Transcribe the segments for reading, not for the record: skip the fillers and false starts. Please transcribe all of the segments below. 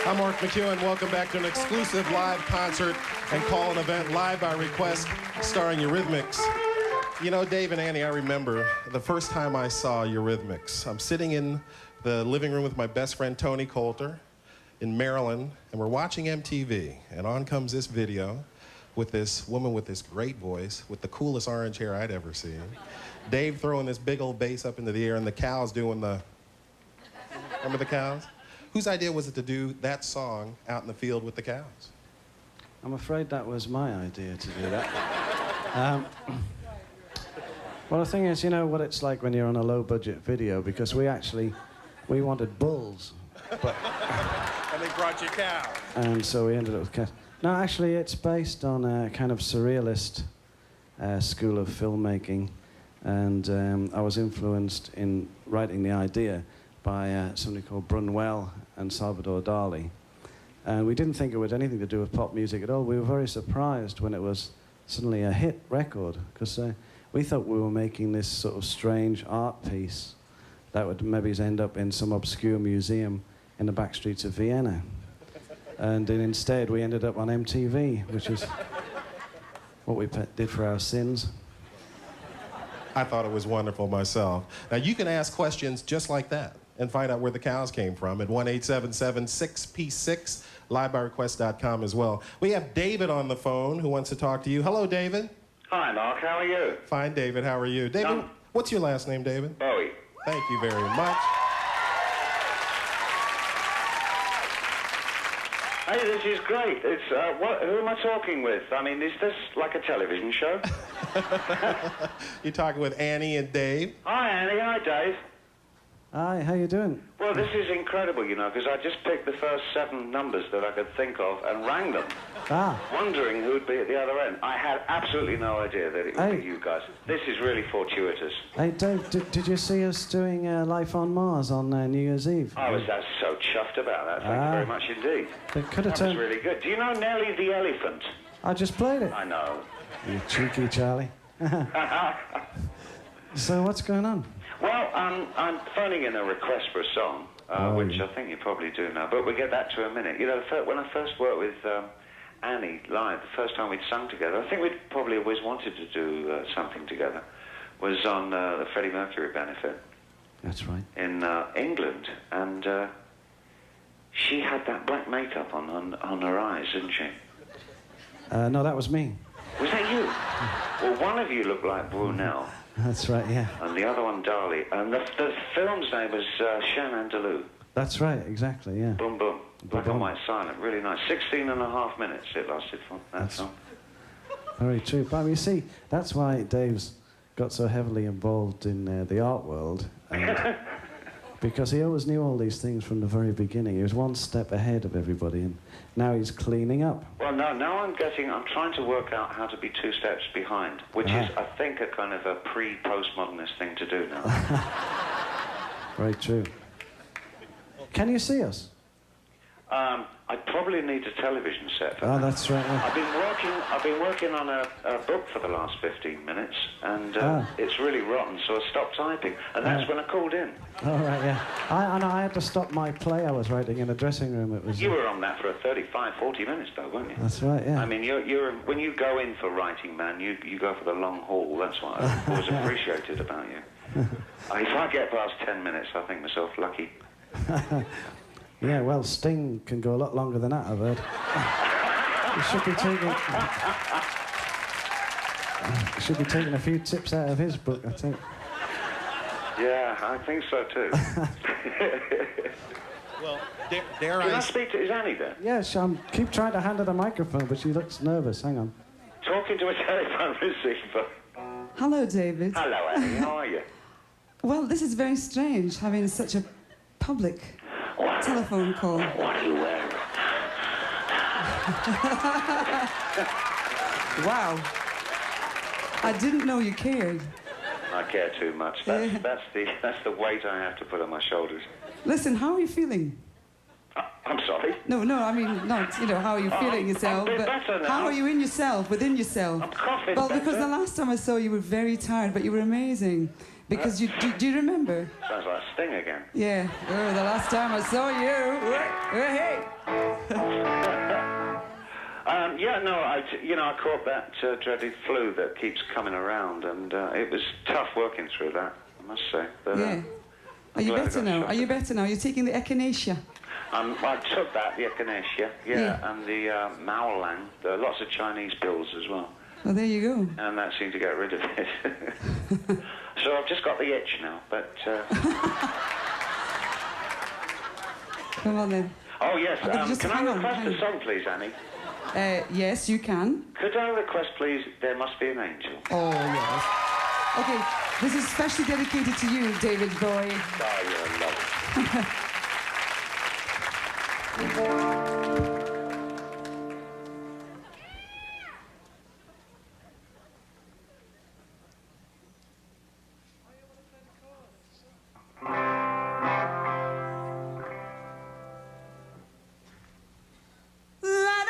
I'm Mark McEwen. Welcome back to an exclusive live concert and call-in event, live by request, starring Eurythmics. You know, Dave and Annie, I remember the first time I saw Eurythmics. I'm sitting in the living room with my best friend Tony Coulter in Maryland, and we're watching MTV, and on comes this video with this woman with this great voice, with the coolest orange hair I'd ever seen. Dave throwing this big old bass up into the air, and the cows doing the... Remember the cows? Whose idea was it to do that song out in the field with the cows? I'm afraid that was my idea to do that. Well, the thing is, you know what it's like when you're on a low-budget video, because we wanted bulls. But and they brought you cows. And so we ended up with cows. No, actually, it's based on a kind of surrealist school of filmmaking, and I was influenced in writing the idea by somebody called Brunwell and Salvador Dali. And we didn't think it had anything to do with pop music at all. We were very surprised when it was suddenly a hit record, because we thought we were making this sort of strange art piece that would maybe end up in some obscure museum in the back streets of Vienna. And then instead we ended up on MTV, which is what we did for our sins. I thought it was wonderful myself. Now, you can ask questions just like that and find out where the cows came from at 1-877-6P6, livebyrequest.com as well. We have David on the phone who wants to talk to you. Hello, David. Hi, Mark. How are you? Fine, David. How are you? David, what's your last name, David? Bowie. Thank you very much. Hey, this is great. It's who am I talking with? I mean, is this like a television show? You're talking with Annie and Dave. Hi, Annie. Hi, Dave. Hi, how you doing? Well, this is incredible, you know, because I just picked the first 7 numbers that I could think of and rang them, wondering who'd be at the other end. I had absolutely no idea that it would be you guys. This is really fortuitous. Hey, Dave, did you see us doing Life on Mars on New Year's Eve? I was so chuffed about that. Thank you very much indeed. That was really good. Do you know Nellie the Elephant? I just played it. I know. You cheeky Charlie. So what's going on? Well, I'm phoning in a request for a song, which I think you probably do know, but we'll get that to in a minute. You know, when I first worked with Annie live, the first time we'd sung together, I think we'd probably always wanted to do something together, was on the Freddie Mercury benefit. That's right. In England, and she had that black makeup on her eyes, didn't she? No, that was me. Was that you? Well, one of you looked like Brunel. That's right, yeah. And the other one, Dali. And the film's name was Shannon Deleu. That's right, exactly, yeah. Boom, boom. Black and white silent. Really nice. 16.5 minutes it lasted for that song. Very true. But you see, that's why Dave's got so heavily involved in the art world. Because he always knew all these things from the very beginning. He was one step ahead of everybody, and now he's cleaning up. Well, no, now I'm trying to work out how to be 2 steps behind, which is, I think, a kind of a pre-postmodernist thing to do now. Very true. Can you see us? I probably need a television set for that. That's right. Yeah. I've been working on a book for the last 15 minutes, and it's really rotten, so I stopped typing, and that's when I called in. Oh, right, yeah. I had to stop my play I was writing in the dressing room. It was. You were on that for 35, 40 minutes, though, weren't you? That's right, yeah. I mean, when you go in for writing, man, you go for the long haul. That's what I've always appreciated about you. If I get past 10 minutes, I think myself lucky. Yeah, well, Sting can go a lot longer than that, I've heard. You should be taking a few tips out of his book, I think. Yeah, I think so too. Well, Can I speak to... Is Annie there? Yes, keep trying to hand her the microphone, but she looks nervous. Hang on. Talking to a telephone receiver. Hello, David. Hello, Annie. How are you? Well, this is very strange, having such a public telephone call. What are you wearing? Wow. I didn't know you cared. I care too much. That's the weight I have to put on my shoulders. Listen, how are you feeling? I'm sorry? No, I mean, not, how are you feeling yourself, I'm a bit but better now. how are you in yourself, within yourself? I'm coughing Well, better. because the last time I saw you were very tired, but you were amazing. Because do you remember? Sounds like Sting again. Yeah. Oh, the last time I saw you. Hey. Yeah, no, I caught that dreaded flu that keeps coming around, and it was tough working through that, I must say. But, yeah. Are you better now? Are you better now? You're taking the echinacea? I took that, the echinacea, yeah, and the Maolang. There are lots of Chinese pills as well. Oh, there you go. And that seemed to get rid of it. So I've just got the itch now, but... Come on then. Oh, yes, can I request a song, please, Annie? Yes, you can. Could I request, please, There Must Be an Angel? Oh, yes. Okay, this is specially dedicated to you, David Bowie. Oh, you're lovely. La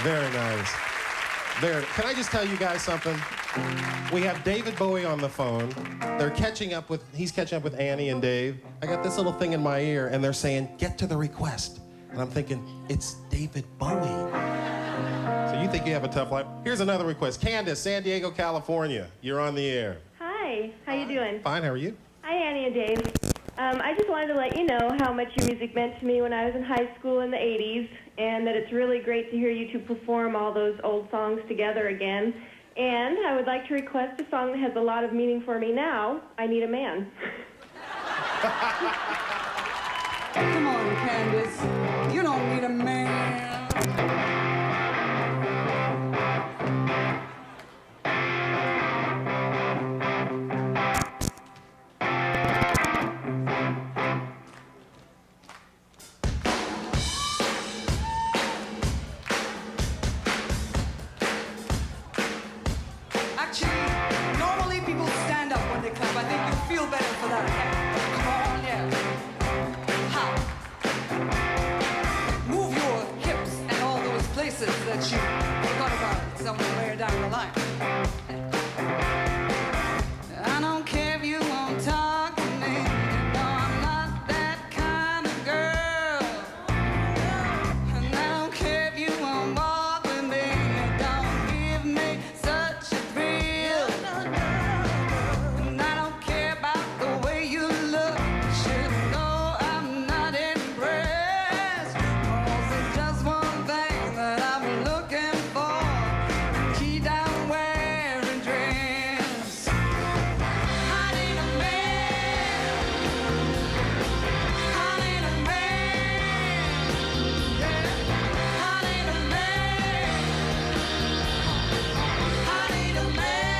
Very nice. There. Can I just tell you guys something? We have David Bowie on the phone. He's catching up with Annie and Dave. I got this little thing in my ear, and they're saying, get to the request. And I'm thinking, it's David Bowie. So you think you have a tough life? Here's another request. Candace, San Diego, California. You're on the air. Hi, how you doing? Fine, how are you? Hi, Annie and Dave. I just wanted to let you know how much your music meant to me when I was in high school in the 80s, and that it's really great to hear you two perform all those old songs together again. And I would like to request a song that has a lot of meaning for me now, I Need a Man. Come on, Candace. You don't need a man. Actually, normally people stand up when they clap. I think you feel better for that. Come on, yeah. Ha. Move your hips and all those places that you forgot about somewhere down the line. I don't care if you won't talk to me. No, I'm not that kind of girl. And I don't care if you won't walk with me. Don't give me such a thrill. And I don't care about the way you look. You should know I'm not impressed. 'Cause there's just one thing that I'm looking for. Key down wearing dress. I need a man. I need a man. Yeah. I need a man. I need a man.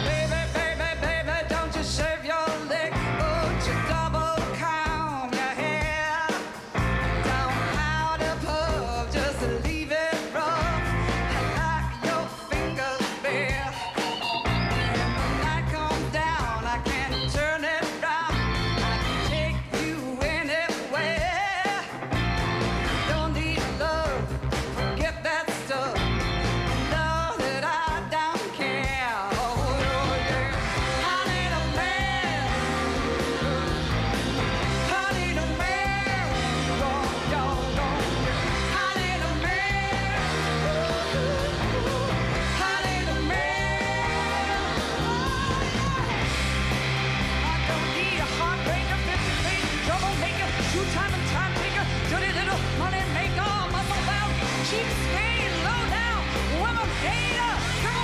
Baby, baby, baby, don't you shave your leg. Don't you double comb your hair. Don't how to puff, just leave it rough. I like your fingers bare. When the night comes down, I can turn it round. I can take you anywhere. Don't need love, forget that stuff. Know that I don't care. Oh, yeah. I need a man. I need a man. Oh, I need a man. I need a man. I don't need a heartbreaker, 50-page troublemaker, two-time and time taker, dirty little money maker, muscle bound, cheap skate, low down, woman hater. Come